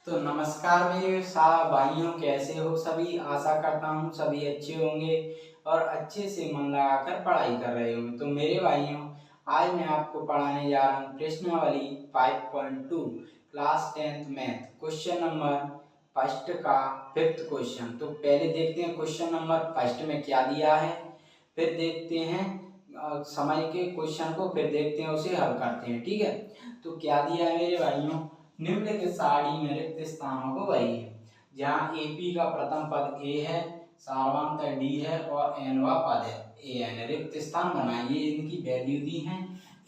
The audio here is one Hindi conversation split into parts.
तो नमस्कार मेरे भाइयों, कैसे हो सभी। आशा करता हूँ सभी अच्छे होंगे और अच्छे से मन लगाकर पढ़ाई कर रहे होंगे। तो मेरे भाइयों, आज मैं आपको पढ़ाने जा रहा हूँ प्रश्नावली 5.2 class 10th math, question number first का फिफ्थ क्वेश्चन। तो पहले देखते हैं क्वेश्चन नंबर फर्स्ट में क्या दिया है, फिर देखते हैं समय के क्वेश्चन को, फिर देखते हैं उसे हल करते हैं। ठीक है, तो क्या दिया है मेरे भाइयों, निम्नलिखित सारणी में रिक्त स्थानों को भरिए। जहाँ एपी का प्रथम पद ए है, सारवांतर डी है और एनवा पद है ए एन। रिक्त स्थान बनाइए, इनकी वैल्यू दी है,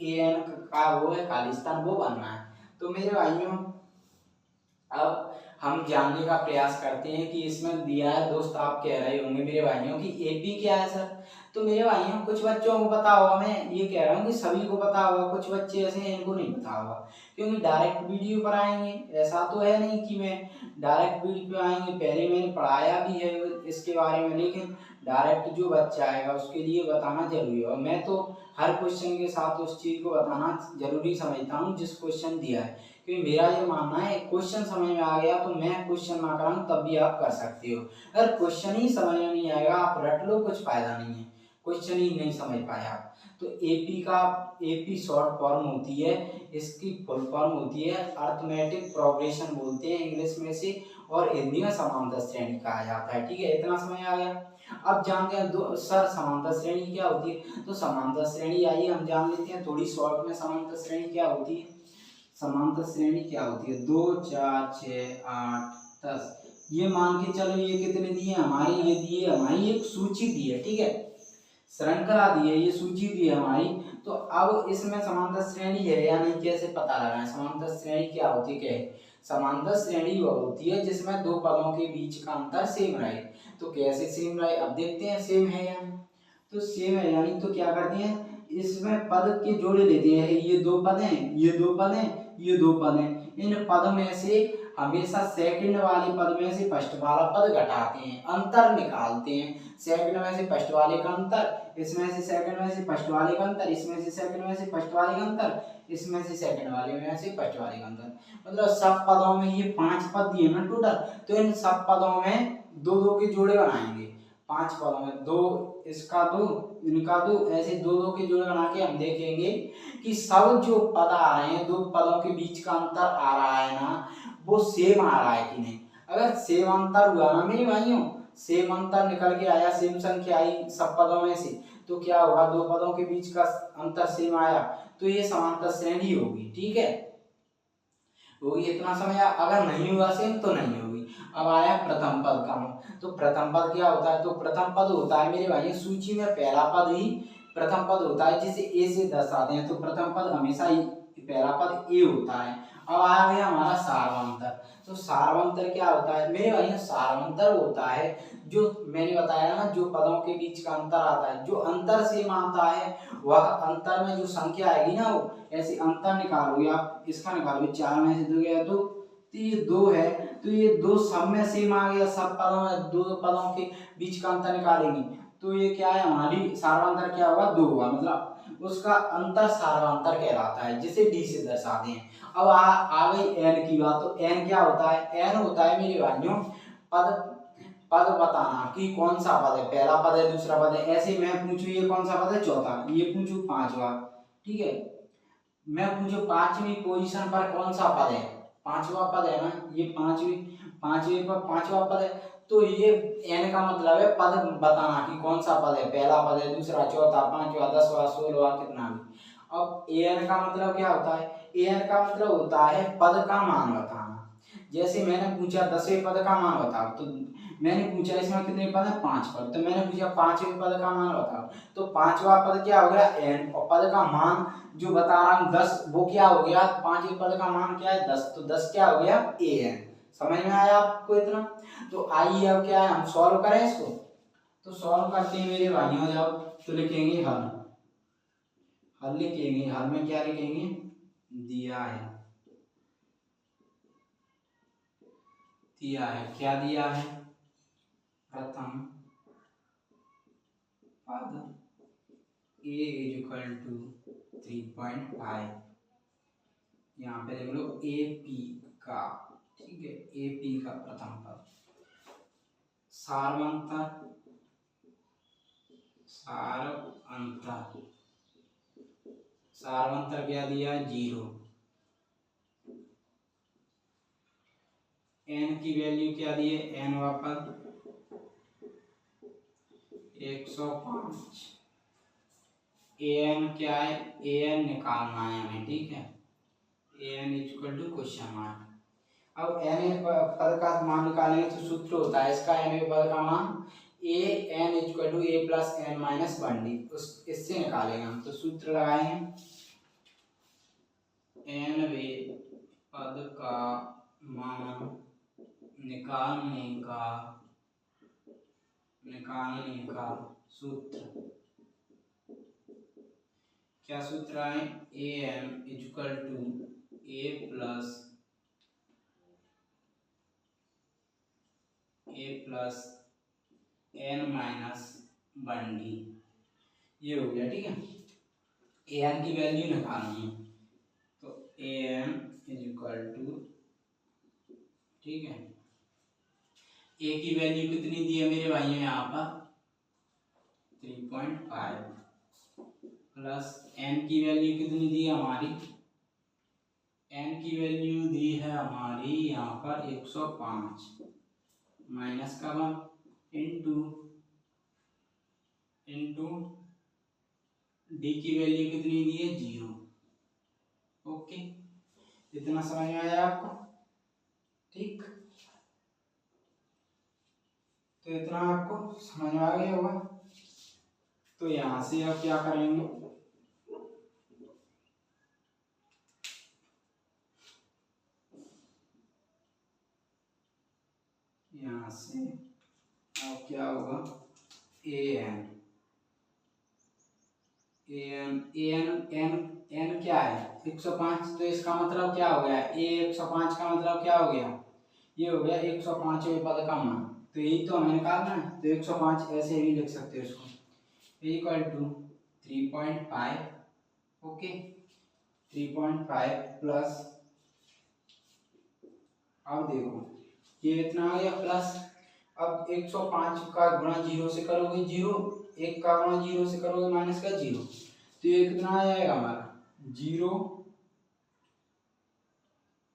ए एन का वो है खाली स्थान, वो बनना है। तो मेरे भाइयों, अब हम जानने का प्रयास करते हैं कि इसमें दिया है। दोस्त आप कह रहे होंगे मेरे भाइयों कि एपी क्या है सर। तो मेरे भाइयों, कुछ बच्चों को पता होगा, मैं ये कह रहा हूँ कि सभी को पता होगा, कुछ बच्चे ऐसे हैं इनको नहीं पता होगा, क्योंकि डायरेक्ट वीडियो पर आएंगे। ऐसा तो है नहीं कि मैं डायरेक्ट वीडियो पर आएंगे, पहले मैंने पढ़ाया भी है इसके बारे में, लेकिन डायरेक्ट जो बच्चा आएगा उसके लिए बताना जरूरी है। और मैं तो हर क्वेश्चन के साथ उस चीज़ को बताना जरूरी समझता हूँ जिस क्वेश्चन दिया है, क्योंकि मेरा ये मानना है क्वेश्चन समझ में आ गया तो मैं क्वेश्चन ना कराऊं तब भी आप कर सकते हो। अगर क्वेश्चन ही समझ में नहीं आएगा, आप रट लो, कुछ फायदा नहीं है, क्वेश्चन ही नहीं समझ पाए आप। तो एपी शॉर्ट फॉर्म होती है, इसकी फुल फॉर्म होती है अर्थमेटिक प्रोग्रेशन बोलते हैं इंग्लिश में से, और हिंदी में समांतर श्रेणी कहा जाता है। ठीक है, इतना समझ आ गया। अब जानते हैं सर समांतर श्रेणी क्या होती है। तो समांतर श्रेणी आइए हम जान लेते हैं थोड़ी शॉर्ट में। समांतर श्रेणी क्या होती है, समांतर श्रेणी क्या होती है, 2 4 6 8 10, ये मान के चलो ये कितने दिए हमारी, ये दिए हमारी एक सूची दी है। ठीक है, श्रृंखला दी है, ये सूची दी है हमारी। तो अब इसमें समांतर श्रेणी है या नहीं, कैसे पता लगाएं। समांतर श्रेणी क्या होती है, क्या है समांतर श्रेणी, वो होती है जिसमें दो पदों के बीच का अंतर सेम रहे। तो कैसे सेम रहे, अब देखते हैं सेम है या नहीं। तो सेम है यानी तो क्या करते हैं, इसमें पद के जोड़े लेते हैं। ये दो पद हैं, ये दो पद हैं, ये दो पद हैं। इन पद में से हमेशा सेकंड वाले पद में से फर्स्ट वाला पद घटाते हैं, अंतर निकालते हैं। सेकंड में से फर्स्ट वाले का अंतर, इसमें से सेकंड में से फर्स्ट वाले का अंतर, इसमें से सेकंड में से फर्स्ट वाले का अंतर, इसमें से सेकंड वाले में से फर्स्ट वाले का अंतर। मतलब सब पदों में ये 5 पद दिए ना टोटल, तो इन सब पदों में दो दो के जोड़े बनाएंगे। 5 पदों में दो, इसका दो, इनका दो, ऐसे दो दो के जोड़े बना के हम देखेंगे कि सब जो पद आ रहे हैं, दो पदों के बीच का अंतर आ रहा है ना, वो सेम आ रहा है कि नहीं। अगर सेम अंतर हुआ ना मेरे भाइयों, सेम अंतर निकल के आया, सेम संख्या आई सब पदों में से, तो क्या होगा, दो पदों के बीच का अंतर सेम आया, तो ये समांतर श्रेणी होगी। ठीक है, होगी, इतना समय। अगर नहीं हुआ सेम तो नहीं होगी। अब आया प्रथम पद का। तो प्रथम पद क्या होता है, तो प्रथम पद होता है मेरे भाई सूची में पहला पद ही प्रथम पद होता है, जिसे ए से दर्शाते हैं। तो प्रथम पद हमेशा ही पहला पद ए होता है। अब आ गया हमारा सार्वंतर। तो सार्वंतर क्या होता है मेरे भाई, सार्वंतर होता है जो मैंने बताया ना, जो पदों के बीच का अंतर आता है, जो अंतर सेम आता है, वह अंतर में जो संख्या आएगी ना, वो ऐसे अंतर निकालोगे आप, इसका निकालोगे, 4 में से 2 गया तो ये 2 है, तो ये 2 सब में सेम आ गया, सब पदों में दो पदों के बीच का अंतर निकालेंगे, तो ये क्या है, हमारी सार्वंतर क्या होगा, 2 होगा, मतलब उसका अंतर सार्वंतर कहलाता है, जिसे डी से दर्शाते हैं। अब आ गई एन की बात। तो एन क्या होता है, एन होता है मेरे भाइयों पद पद बताना कि कौन सा पद है, पहला पद है, दूसरा पद है। ऐसे मैं पूछूं ये कौन सा पद है, चौथा, ये पूछूं पांचवा। ठीक है, मैं पूछूं पांचवी पोजीशन पर कौन सा पद है, पांचवा पद है ना, ये पांचवी पर पांचवा पद है। तो ये एन का मतलब है पद बताना कि कौन सा पद है, पहला पद है, दूसरा, चौथा, पांचवा, 10वां, 16वां, कितना भी। अब एन का मतलब क्या होता है, एन का मतलब होता है पद का मान बताना। जैसे मैंने पूछा 10वें पद का मान बताओ, तो मैंने पूछा इसमें कितने पद है, 5 पद, तो मैंने पूछा 5वें पद का मान बताओ, तो 5वां पद क्या हो गया, एन, और पद का मान जो बता रहा हूँ 10, वो क्या हो गया, 5वें पद का मान क्या है, 10, तो 10 क्या हो गया, ए एन। समझ में आया आपको इतना। तो आइए अब क्या है, हम सॉल्व करें इसको। तो सॉल्व करते हैं मेरे भाइयों, जब तो लिखेंगे हल, हल लिखेंगे, हल में क्या लिखेंगे, दिया है, दिया है, क्या दिया है, प्रथम पद a इक्वल टू 3.5, यहाँ पे देख लो ए पी का। ठीक ठीक है, AP का प्रथम पद। सारवंतर सारवंतर क्या दिया 0। n की वैल्यू क्या दी है, n वापस 105। an क्या है, an निकालना है हमें, ठीक है, an equal to question mark. अब n पद का मान निकालेंगे तो सूत्र होता है इसका, n पद का मान a n equal to a plus n minus 1d, इससे निकालेंगे हम। तो सूत्र लगाएंगे, n पद का मान निकालने का सूत्र, क्या सूत्र है, an equal to a plus n minus 1d, ये हो गया, ठीक है। an की वैल्यू निकालनी है, तो an इक्वल टू, ठीक है, a की वैल्यू कितनी दी है मेरे भाइयों यहाँ पर 3.5 प्लस n की वैल्यू कितनी दी है हमारी, n की वैल्यू दी है हमारी यहाँ पर 105 माइनस का 1 इंटू d की वैल्यू कितनी दी है 0। ओके, इतना समझ में आया आपको, ठीक, तो इतना आपको समझ में आ गया होगा। तो यहाँ से अब क्या करेंगे, यहाँ से अब क्या होगा, an क्या है 105, तो इसका मतलब क्या हो गया, a 105 का मतलब क्या हो गया, ये हो गया 105वें पद का मान। तो यही तो हमें निकालना है, तो 105 ऐसे भी लिख सकते हो इसको, इक्वल टू 3.5, ओके, 3.5 प्लस, अब देखो ये इतना आ गया प्लस, अब 105 का गुणा 0 से करोगे 0, 1 का गुणा 0 से करोगे माइनस का 0, तो ये कितना आ जाएगा हमारा 0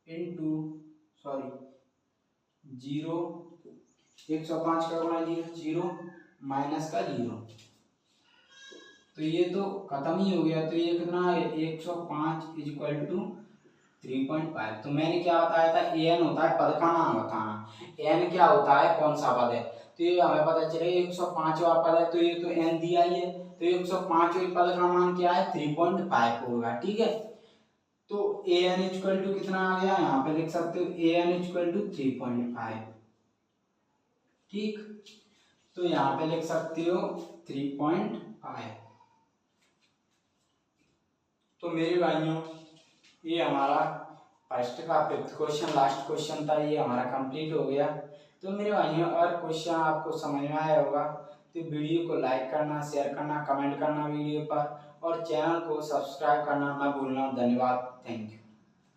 इंटू, सॉरी 0, 105 का गुणा 0 0 माइनस का 0, तो ये तो खत्म ही हो गया। तो ये कितना है 105 इक्वल टू 3.5। तो मैंने क्या बताया था, an होता है पद का मान बताना, n क्या होता है कौन सा पद है, तो ये हमें पता चलेगा 105वां पद है, तो ये तो n दिया ही है, तो 105वें पद का मान क्या है 3.5 होगा, ठीक है। तो an इक्वल टू कितना आ गया, यहाँ पे लिख सकते हो an इक्वल टू 3.5, ठीक, तो यहाँ पे लिख सकते हो 3.5। तो मेरे भाइयों ये हमारा फर्स्ट का 5th क्वेश्चन, लास्ट क्वेश्चन था, ये हमारा कंप्लीट हो गया। तो मेरे भाइयों अगर क्वेश्चन आपको समझ में आया होगा तो वीडियो को लाइक करना, शेयर करना, कमेंट करना वीडियो पर, और चैनल को सब्सक्राइब करना ना भूलना। धन्यवाद, थैंक यू।